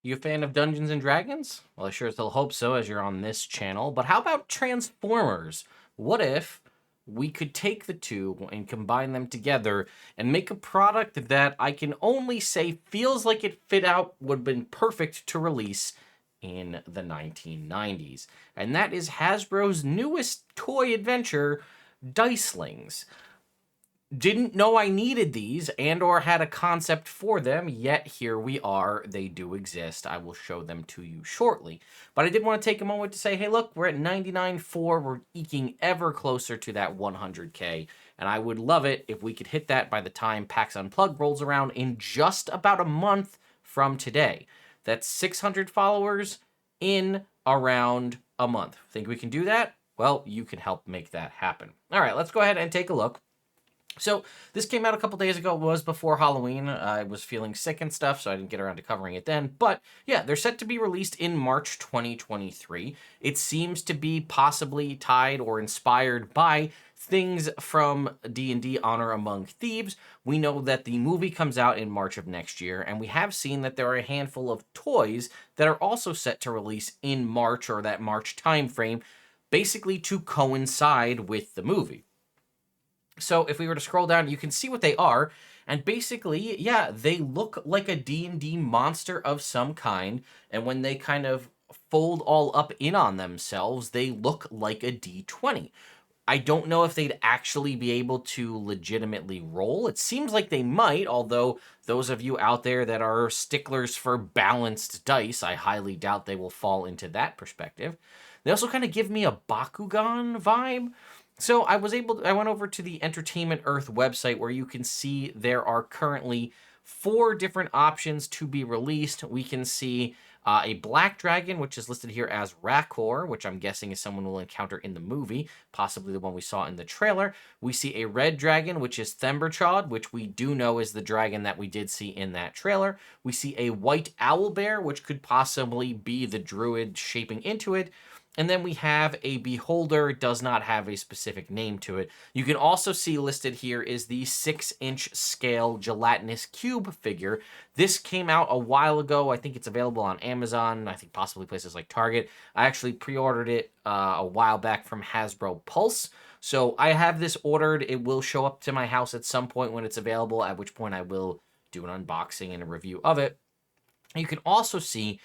You a fan of Dungeons and Dragons? Well, I sure still hope so as you're on this channel. But how about Transformers? What if we could take the two and combine them together and make a product that I can only say feels like it fit out, would have been perfect to release in the 1990s. And that is Hasbro's newest toy adventure, Dicelings. Didn't know I needed these and or had a concept for them, yet here we are. They do exist. I will show them to you shortly. But I did want to take a moment to say, hey, look, we're at 99.4. We're eking ever closer to that 100K. And I would love it if we could hit that by the time PAX Unplugged rolls around in just about a month from today. That's 600 followers in around a month. Think we can do that? Well, you can help make that happen. All right, let's go ahead and take a look. So this came out a couple days ago. It was before Halloween. I was feeling sick and stuff, so I didn't get around to covering it then. But yeah, they're set to be released in March 2023. It seems to be possibly tied or inspired by things from D&D Honor Among Thieves. We know that the movie comes out in March of next year, and we have seen that there are a handful of toys that are also set to release in March or that March timeframe, basically to coincide with the movie. So if we were to scroll down, you can see what they are. And basically, yeah, they look like a D&D monster of some kind. And when they kind of fold all up in on themselves, they look like a D20. I don't know if they'd actually be able to legitimately roll. It seems like they might, although those of you out there that are sticklers for balanced dice, I highly doubt they will fall into that perspective. They also kind of give me a Bakugan vibe. So I went over to the Entertainment Earth website where you can see there are currently 4 different options to be released. We can see a black dragon, which is listed here as Rakor, which I'm guessing is someone we'll encounter in the movie, possibly the one we saw in the trailer. We see a red dragon, which is Themberchaud, which we do know is the dragon that we did see in that trailer. We see a white owl bear, which could possibly be the druid shaping into it. And then we have a beholder. It does not have a specific name to it. You can also see listed here is the 6-inch scale gelatinous cube figure. This came out a while ago. I think it's available on Amazon. I think possibly places like Target. I actually pre-ordered it a while back from Hasbro Pulse. So I have this ordered. It will show up to my house at some point when it's available, at which point I will do an unboxing and a review of it. You can also see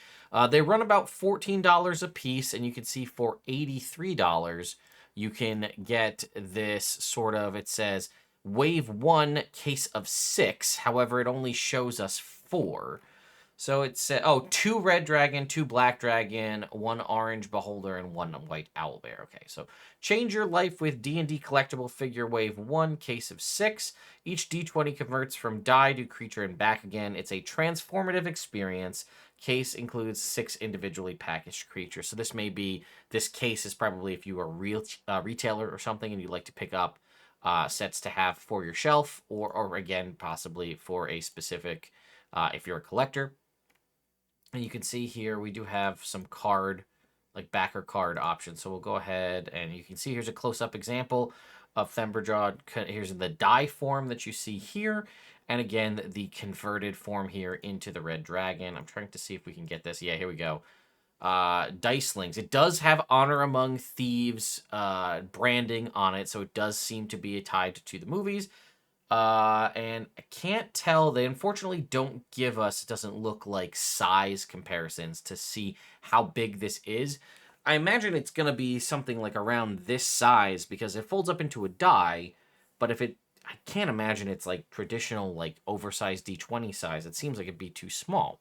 they run about $14 a piece, and you can see for $83 you can get this sort of, it says, Wave 1 case of 6. However, it only shows us 4. So it said, 2 red dragon, 2 black dragon, 1 orange beholder, and 1 white owl bear. Okay, so change your life with D&D collectible figure wave 1, case of 6. Each D20 converts from die to creature and back again. It's a transformative experience. Case includes 6 individually packaged creatures. So this case is probably if you are a real retailer or something and you'd like to pick up sets to have for your shelf, or again, possibly for a specific, if you're a collector. And you can see here we do have some like backer card options. So we'll go ahead and you can see here's a close-up example of Themberchaud. Here's the die form that you see here. And again, the converted form here into the red dragon. I'm trying to see if we can get this. Yeah, here we go. Dicelings. It does have Honor Among Thieves branding on it, so it does seem to be tied to the movies. And I can't tell. They unfortunately don't give us, it doesn't look like size comparisons to see how big this is. I imagine it's going to be something like around this size because it folds up into a die, but I can't imagine it's like traditional, like oversized D20 size. It seems like it'd be too small.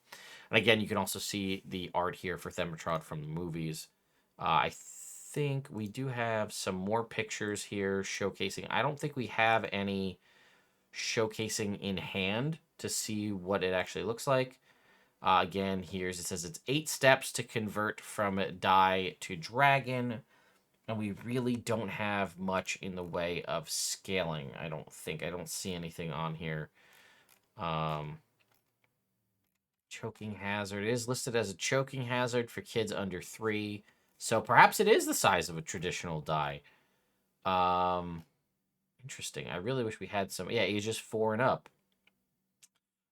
And again, you can also see the art here for Themberchaud from the movies. I think we do have some more pictures here showcasing. I don't think we have any showcasing in hand to see what it actually looks like. Again, it says it's 8 steps to convert from die to dragon, and we really don't have much in the way of scaling. I don't see anything on here. Choking hazard is listed as a choking hazard for kids under 3, so perhaps it is the size of a traditional die. Interesting. I really wish we had some. Yeah, ages 4 and up.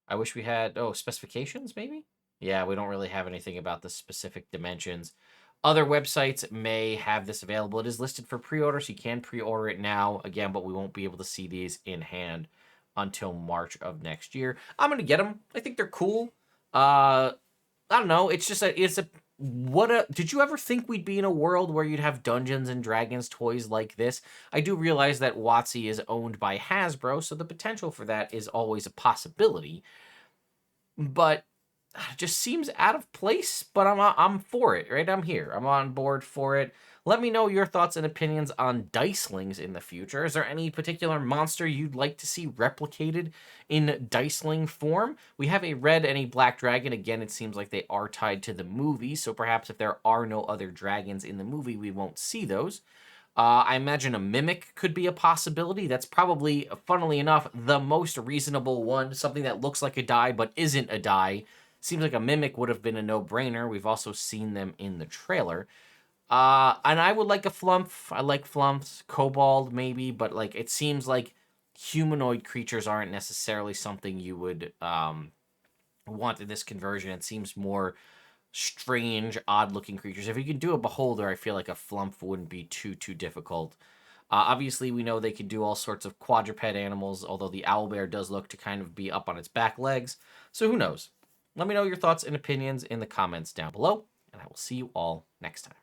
I wish we had, specifications maybe? Yeah, we don't really have anything about the specific dimensions. Other websites may have this available. It is listed for pre-order, so you can pre-order it now. Again, but we won't be able to see these in hand until March of next year. I'm gonna get them. I think they're cool. I don't know. It's just did you ever think we'd be in a world where you'd have Dungeons and Dragons toys like this? I do realize that WotC is owned by Hasbro, so the potential for that is always a possibility. But it just seems out of place, but I'm for it, right? I'm here. I'm on board for it. Let me know your thoughts and opinions on Dicelings in the future. Is there any particular monster you'd like to see replicated in Diceling form? We have a red and a black dragon. Again, it seems like they are tied to the movie, so perhaps if there are no other dragons in the movie, we won't see those. I imagine a mimic could be a possibility. That's probably, funnily enough, the most reasonable one. Something that looks like a die but isn't a die. Seems like a mimic would have been a no-brainer. We've also seen them in the trailer. And I would like a flumph. I like flumphs. Kobold, maybe. But, like, it seems like humanoid creatures aren't necessarily something you would want in this conversion. It seems more strange, odd-looking creatures. If you can do a beholder, I feel like a flumph wouldn't be too difficult. Obviously, we know they can do all sorts of quadruped animals, although the owlbear does look to kind of be up on its back legs. So who knows? Let me know your thoughts and opinions in the comments down below, and I will see you all next time.